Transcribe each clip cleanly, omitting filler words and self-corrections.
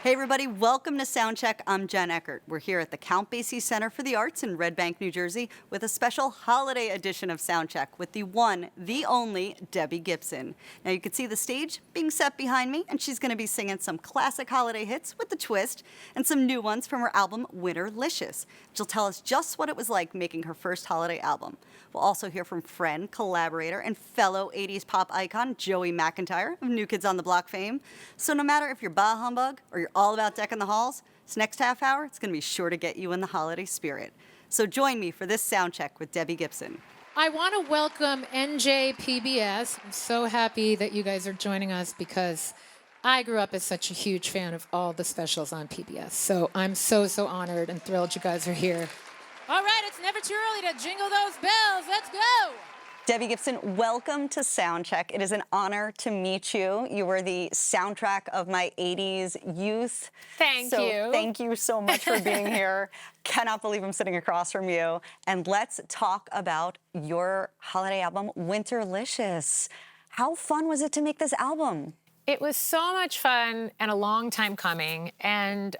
Hey everybody, welcome to Soundcheck. I'm Jen Eckert. We're here at the Count Basie Center for the Arts in Red Bank, New Jersey with a special holiday edition of Soundcheck with the one, the only Debbie Gibson. Now you can see the stage being set behind me, and she's going to be singing some classic holiday hits with a twist and some new ones from her album Winterlicious. She'll tell us just what it was like making her first holiday album. We'll also hear from friend, collaborator, and fellow 80s pop icon Joey McIntyre of New Kids on the Block fame. So no matter if you're bah humbug or you're all about decking the halls, this next half hour, it's going to be sure to get you in the holiday spirit. So join me for this Soundcheck with Debbie Gibson. I want to welcome NJ PBS. I'm so happy that you guys are joining us because I grew up as such a huge fan of all the specials on PBS. So I'm so honored and thrilled you guys are here. All right, it's never too early to jingle those bells. Let's go. Debbie Gibson, welcome to Soundcheck. It is an honor to meet you. You were the soundtrack of my 80s youth. Thank you. Thank you so much for being here. Cannot believe I'm sitting across from you. And let's talk about your holiday album, Winterlicious. How fun was it to make this album? It was so much fun and a long time coming. And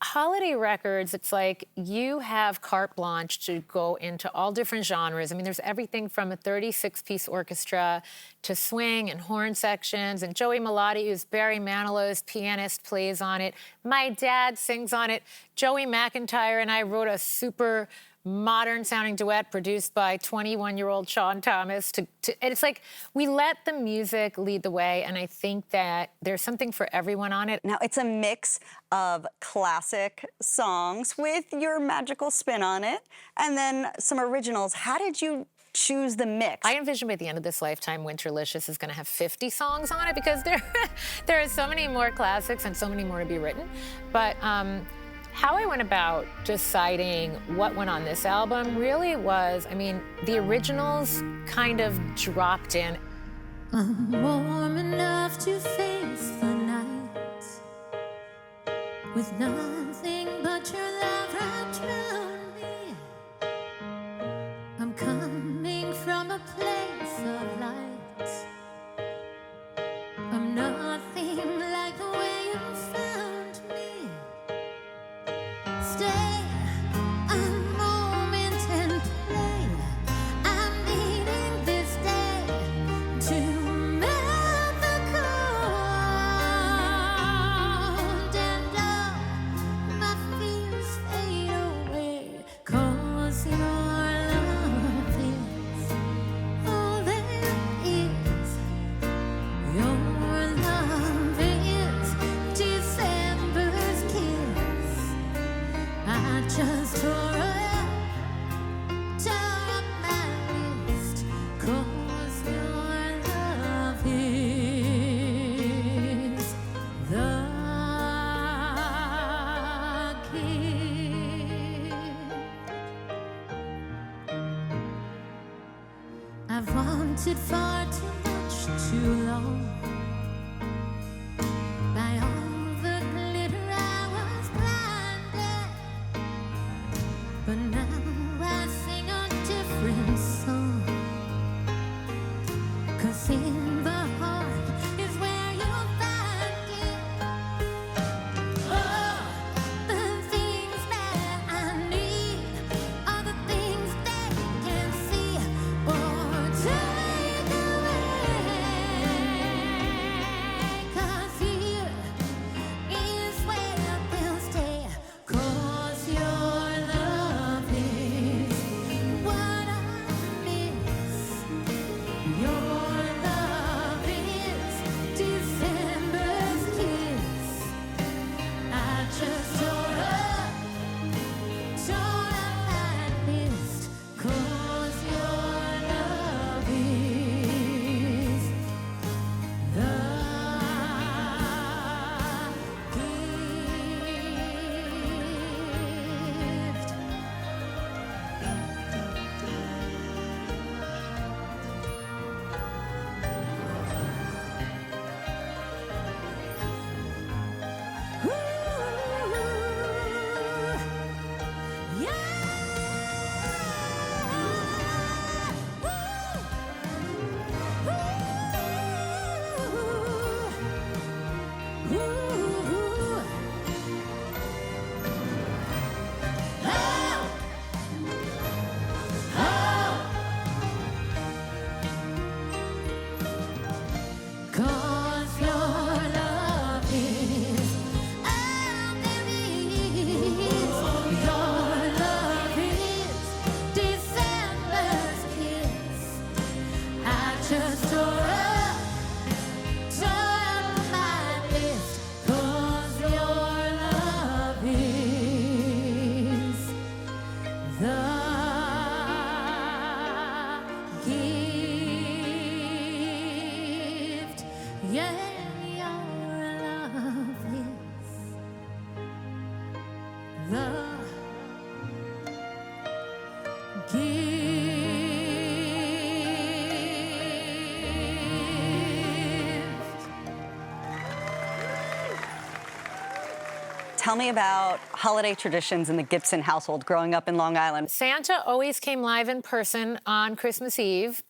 holiday records, it's like you have carte blanche to go into all different genres. I mean, there's everything from a 36-piece orchestra to swing and horn sections. And Joey Melati, who's Barry Manilow's pianist, plays on it. My dad sings on it. Joey McIntyre and I wrote a super modern-sounding duet produced by 21-year-old Sean Thomas. And it's like we let the music lead the way, and I think that there's something for everyone on it. Now, it's a mix of classic songs with your magical spin on it, and then some originals. How did you choose the mix? I envision by the end of this lifetime, Winterlicious is going to have 50 songs on it because there are so many more classics and so many more to be written. But how I went about deciding what went on this album really was, I mean, the originals kind of dropped in. I'm warm enough to face the night with nothing but your love wrapped around me. I'm coming from a place of light. I'm nothing like the way you found me. Stay a moment and play. I'm needing this day to melt the cold and all my fears fade away. 'Cause your love is all there is. Your love is December's kiss. I just tore up my list. 'Cause your love is the gift I've wanted far too much, too long. By all the glitter I was blinded. But now I sing a different song. 'Cause in the heart is where you'll find it. Oh, the things that I need are the things they can see or take away. 'Cause here is where they'll stay. 'Cause your love is what I miss. Your love is December's kiss. I just tore up my list. 'Cause your love is the gift. where your love is. The gift. Tell me about holiday traditions in the Gibson household growing up in Long Island. Santa always came live in person on Christmas Eve.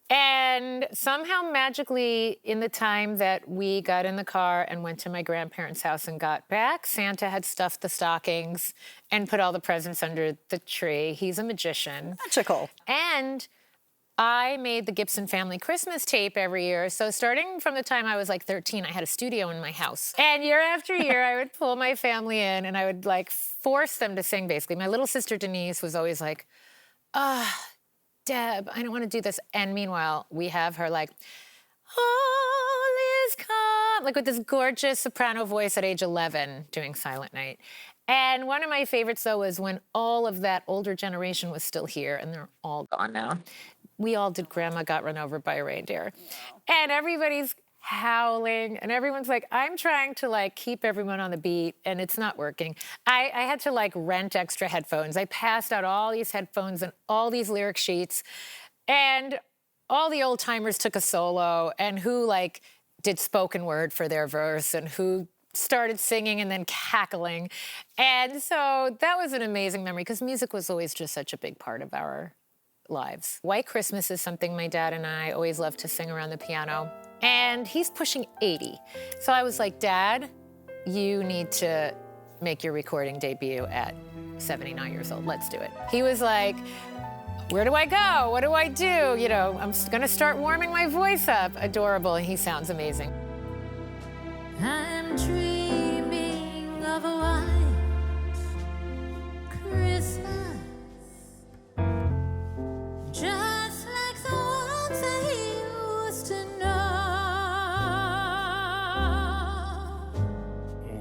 And somehow magically, in the time that we got in the car and went to my grandparents' house and got back, Santa had stuffed the stockings and put all the presents under the tree. He's a magician. Magical. And I made the Gibson family Christmas tape every year. So starting from the time I was like 13, I had a studio in my house. And year after year, I would pull my family in and I would like force them to sing, basically. My little sister Denise was always like, Deb, I don't want to do this. And meanwhile, we have her like, all is calm, like with this gorgeous soprano voice at age 11 doing Silent Night. And one of my favorites, though, was when all of that older generation was still here, and they're all gone now. We all did Grandma Got Run Over by a Reindeer. And everybody's howling, and everyone's like, I'm trying to like keep everyone on the beat, and it's not working. I had to like rent extra headphones. I passed out all these headphones and all these lyric sheets, and all the old timers took a solo, and who like did spoken word for their verse, and who started singing and then cackling. And so that was an amazing memory because music was always just such a big part of our lives. White Christmas is something my dad and I always loved to sing around the piano. And he's pushing 80. So I was like, Dad, you need to make your recording debut at 79 years old. Let's do it. He was like, where do I go? What do I do? You know, I'm gonna start warming my voice up. Adorable, and he sounds amazing. I'm dreaming of a white Christmas, just like the ones I used to know.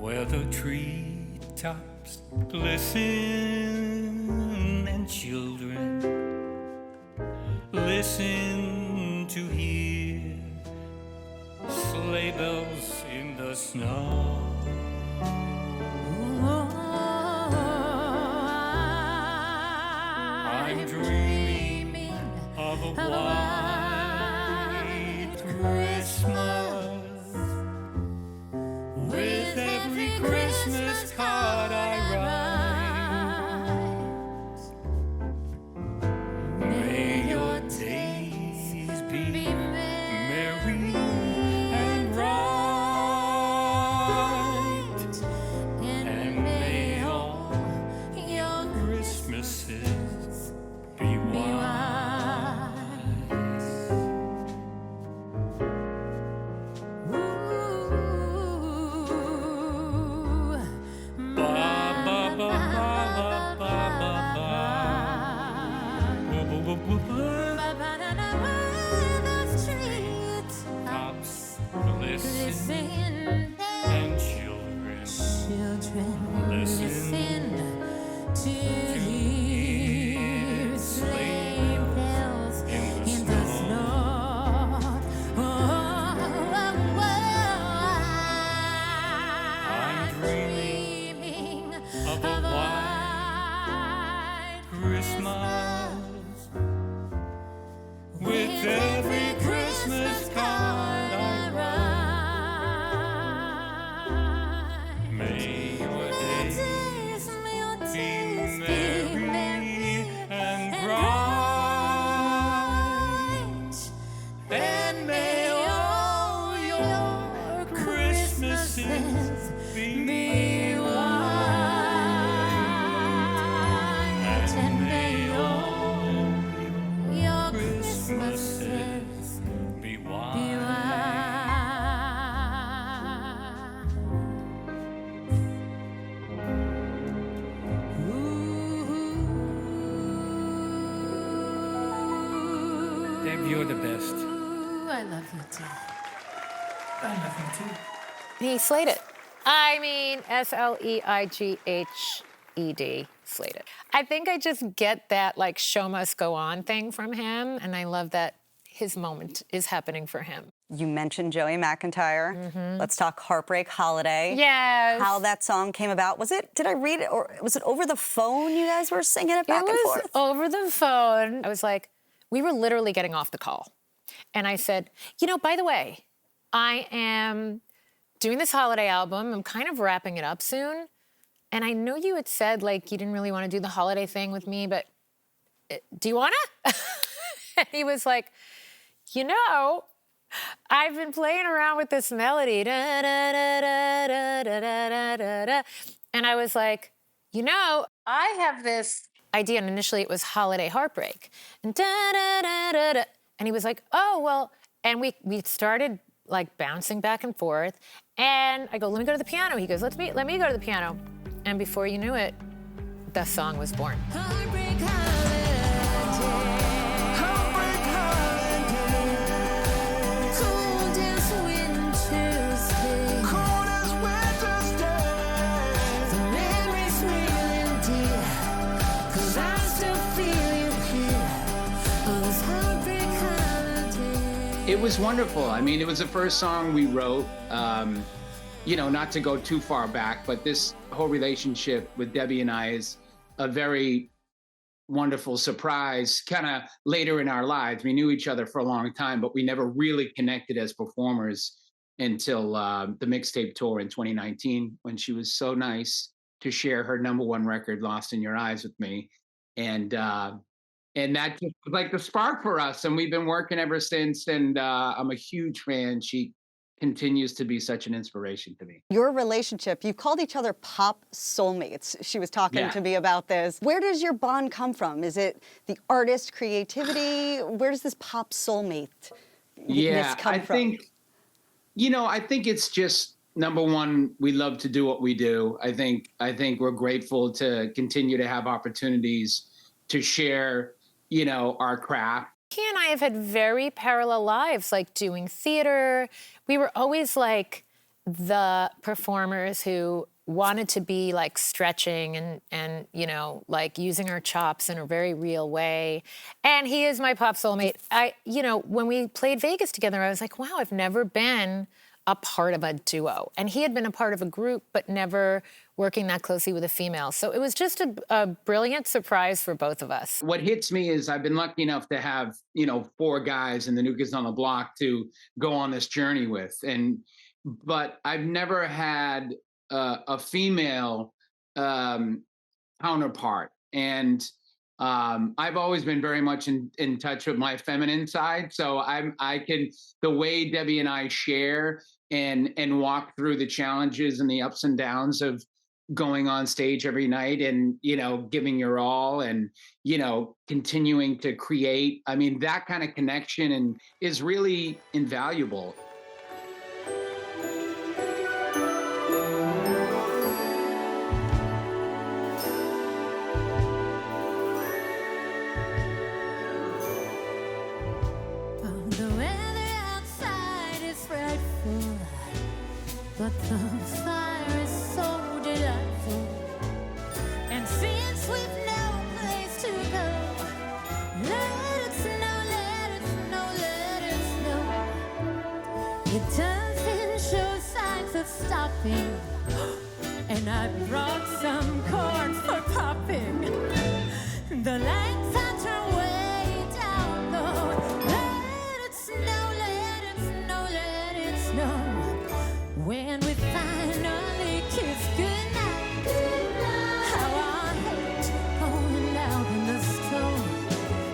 Where the treetops glisten and children listen to hear sleigh bells in the snow. I'm dreaming of a white Christmas with every Christmas card I write. May your days be merry and bright, and may all your Christmases be white. Ba ba ba ba ba ba ba. Ba ba ba ba ba. Tops glisten and children listen to hear sleigh bells in the snow. I'm dreaming of a white Christmas with every Christmas card I write. May your days be merry and bright, and may all your Christmases be white, and may all your Christmases be white. Deb, you're the best. I love you too. I love you too. He slayed it. I mean, Sleighted. Slayed it. I think I just get that like show must go on thing from him, and I love that his moment is happening for him. You mentioned Joey McIntyre. Let's talk Heartbreak Holiday. Yes. How that song came about. Was it, did I read it, or was it over the phone you guys were singing it back and forth? It was over the phone. I was like, we were literally getting off the call. And I said, you know, by the way, I am doing this holiday album. I'm kind of wrapping it up soon. And I know you had said, like, you didn't really want to do the holiday thing with me, but do you want to? And he was like, you know, I've been playing around with this melody. Da, da, da, da, da, da, da, da. And I was like, you know, I have this idea. And initially it was Holiday Heartbreak. And da, da, da, da, da. And he was like, oh, well, and we started like bouncing back and forth. And I go, let me go to the piano. He goes, let me go to the piano. And before you knew it, the song was born. Heartbreak holiday. Heartbreak holiday. Cold as winter's day. Cold as winter's day. The memories real and dear. 'Cause I still feel you here. Oh, this heartbreak holiday. It was wonderful. I mean, it was the first song we wrote. You know, not to go too far back, but this whole relationship with Debbie and I is a very wonderful surprise. Kind of later in our lives, we knew each other for a long time, but we never really connected as performers until the mixtape tour in 2019, when she was so nice to share her #1 record, "Lost in Your Eyes," with me, and that just was like the spark for us, and we've been working ever since. And I'm a huge fan. She continues to be such an inspiration to me. Your relationship, you've called each other pop soulmates. She was talking Yeah. to me about this. Where does your bond come from? Is it the artist creativity? Where does this pop soulmate come I from? think, you know, I think it's just, #1, we love to do what we do. I think we're grateful to continue to have opportunities to share, you know, our craft. He and I have had very parallel lives, like doing theater. We were always like the performers who wanted to be like stretching and you know, like using our chops in a very real way. And he is my pop soulmate. You know, when we played Vegas together, I was like, wow, I've never been a part of a duo. And he had been a part of a group, but never working that closely with a female. So it was just a brilliant surprise for both of us. What hits me is I've been lucky enough to have, you know, 4 guys in the New Kids on the Block to go on this journey with. But I've never had a female counterpart. And I've always been very much in touch with my feminine side. So the way Debbie and I share and walk through the challenges and the ups and downs of going on stage every night and, you know, giving your all and, you know, continuing to create. I mean, that kind of connection is really invaluable. The weather outside is frightful, but the fire is so delightful. And since we've no place to go, let it snow, let it snow, let it snow. It doesn't show signs of stopping, and I brought some corn for popping. The lights are turned way down low. Let it snow, let it snow, let it snow. When we finally kiss goodnight, how I hate going out in the snow.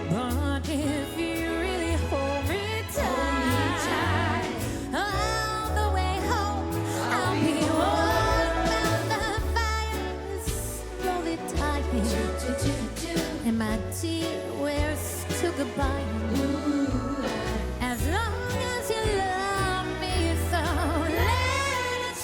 But if you really hold me tight, all the way home, I'll be warm around the fire, slowly dying. And my tears to goodbye. As long as you love me, so let it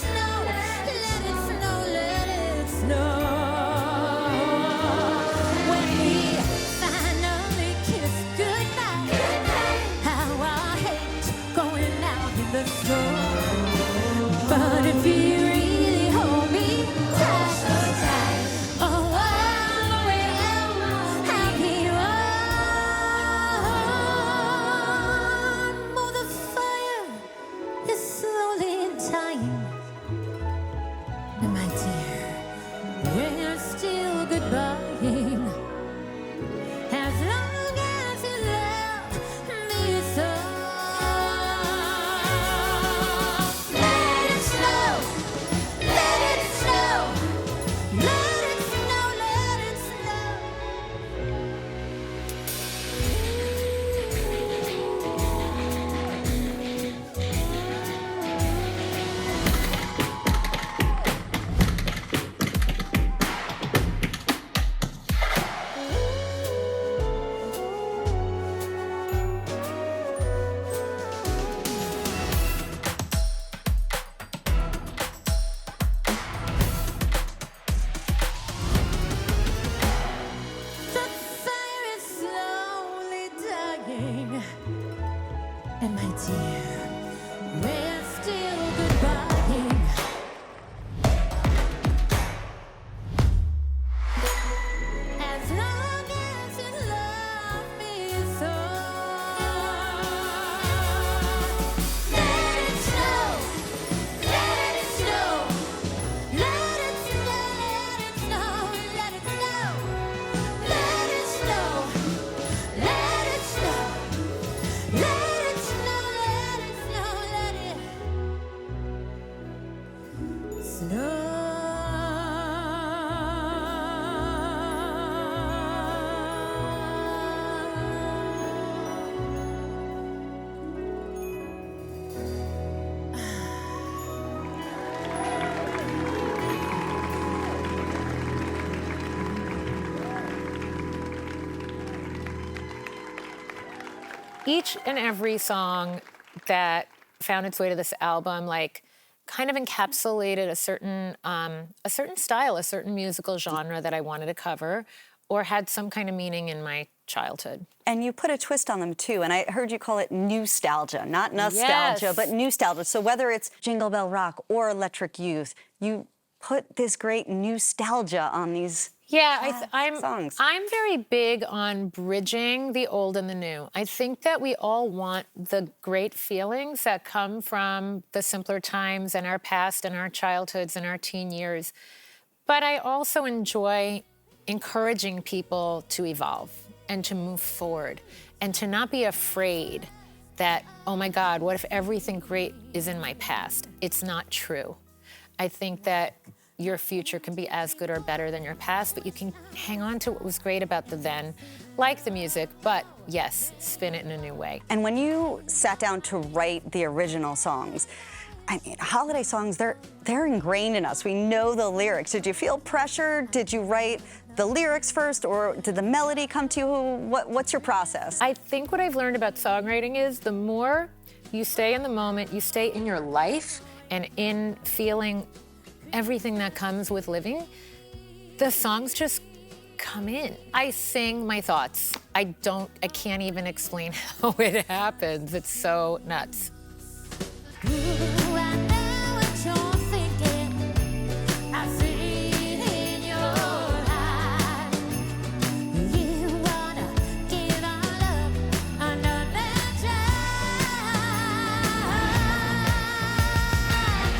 And my dear, we're still goodbying. As long as you love me so. Let it snow, let it snow, let it snow, let it snow. The fire is slowly dying. And my dear, we're still goodbying. As long as you love me so. Let it snow, let it snow, let it snow, let it snow, let it snow, let it snow, let it snow, let it snow, let it snow, let it snow. Each and every song that found its way to this album, like, kind of encapsulated a certain style, a certain musical genre that I wanted to cover, or had some kind of meaning in my childhood. And you put a twist on them too, and I heard you call it nostalgia, not nostalgia, Yes. but nostalgia. So whether it's Jingle Bell Rock or Electric Youth, you put this great nostalgia on these Yeah, songs. I'm very big on bridging the old and the new. I think that we all want the great feelings that come from the simpler times and our past and our childhoods and our teen years. But I also enjoy encouraging people to evolve and to move forward and to not be afraid that, oh my God, what if everything great is in my past? It's not true. I think that your future can be as good or better than your past, but you can hang on to what was great about the then, like the music, but yes, spin it in a new way. And when you sat down to write the original songs, I mean, holiday songs, they're ingrained in us. We know the lyrics. Did you feel pressure? Did you write the lyrics first, or did the melody come to you? What's your process? I think what I've learned about songwriting is the more you stay in the moment, you stay in your life and in feeling everything that comes with living, the songs just come in. I sing my thoughts. I can't even explain how it happens. It's so nuts. Ooh, I know what you're thinking. I see it in your eyes. You wanna give our love another try.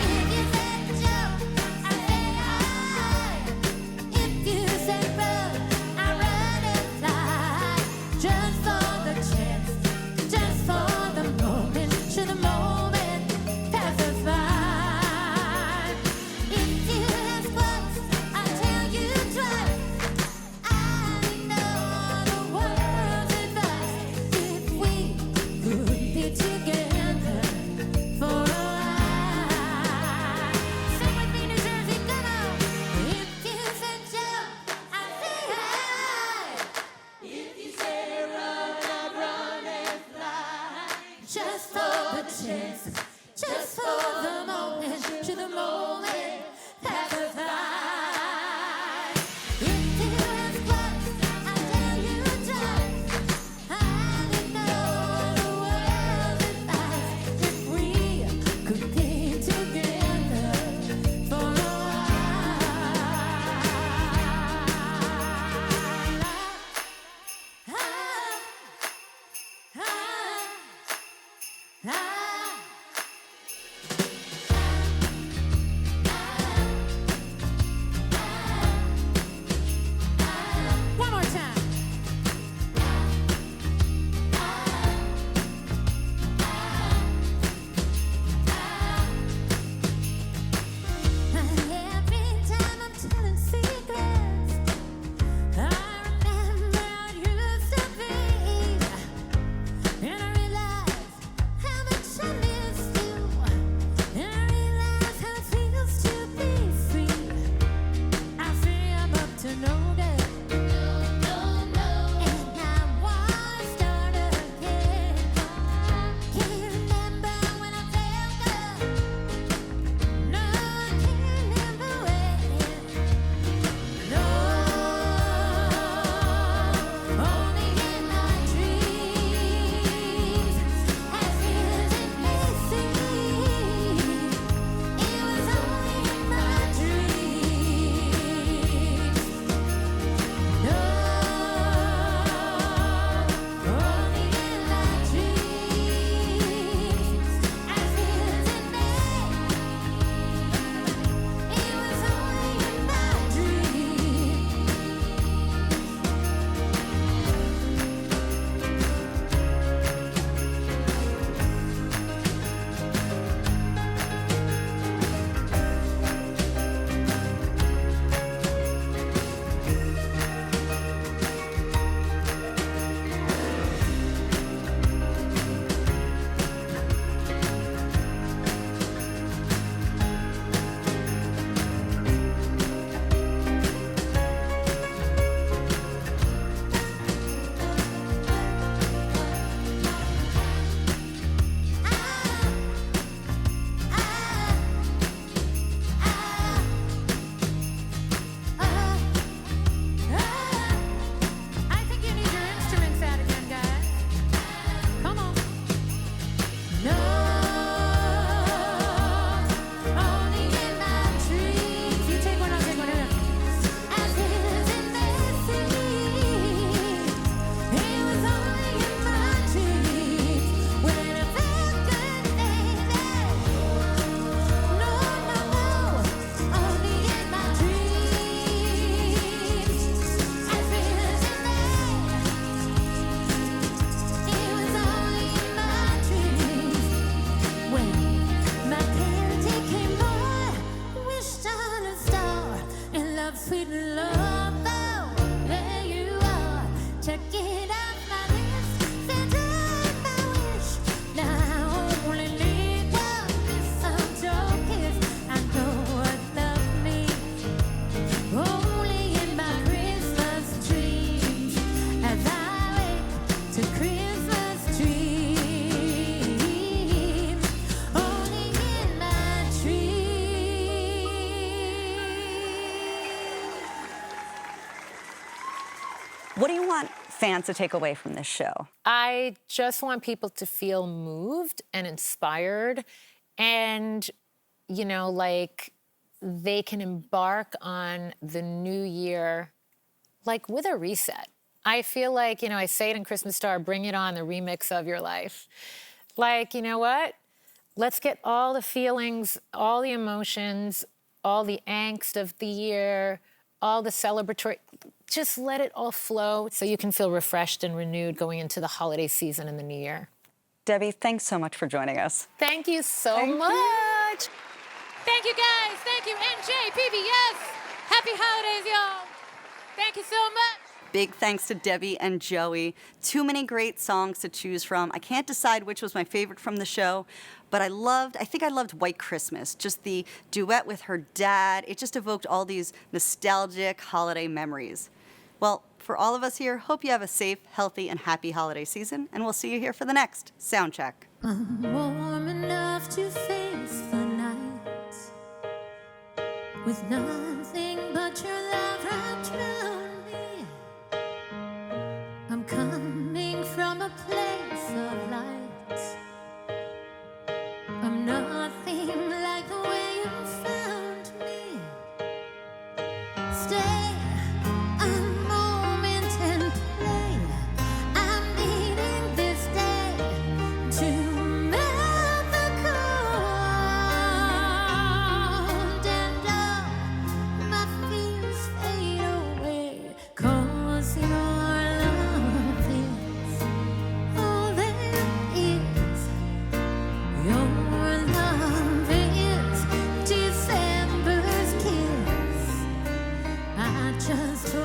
If you say jump, I say high. If you say run, I run and fly. Just for the chance, just for the moment, should the moment pass What do you want fans to take away from this show? I just want people to feel moved and inspired and, you know, like they can embark on the new year, like with a reset. I feel like, you know, I say it in Christmas Star, bring it on, the remix of your life. Like, you know what? Let's get all the feelings, all the emotions, all the angst of the year, all the celebratory, just let it all flow so you can feel refreshed and renewed going into the holiday season and the new year. Debbie, thanks so much for joining us. Thank you so much. Thank you, guys. Thank you, NJ, PBS. Happy holidays, y'all. Thank you so much. Big thanks to Debbie and Joey. Too many great songs to choose from. I can't decide which was my favorite from the show, but I think I loved White Christmas. Just the duet with her dad. It just evoked all these nostalgic holiday memories. Well, for all of us here, hope you have a safe, healthy, and happy holiday season, and we'll see you here for the next Soundcheck. I'm warm enough to face the night with nothing but your love wrapped around me. I'm coming from a place of light. I'm nothing like the way you found me. Stay a moment and play. I'm needing this day to melt the cold and all my fears fade away. 'Cause your love is all there is. Your love is December's kiss. I just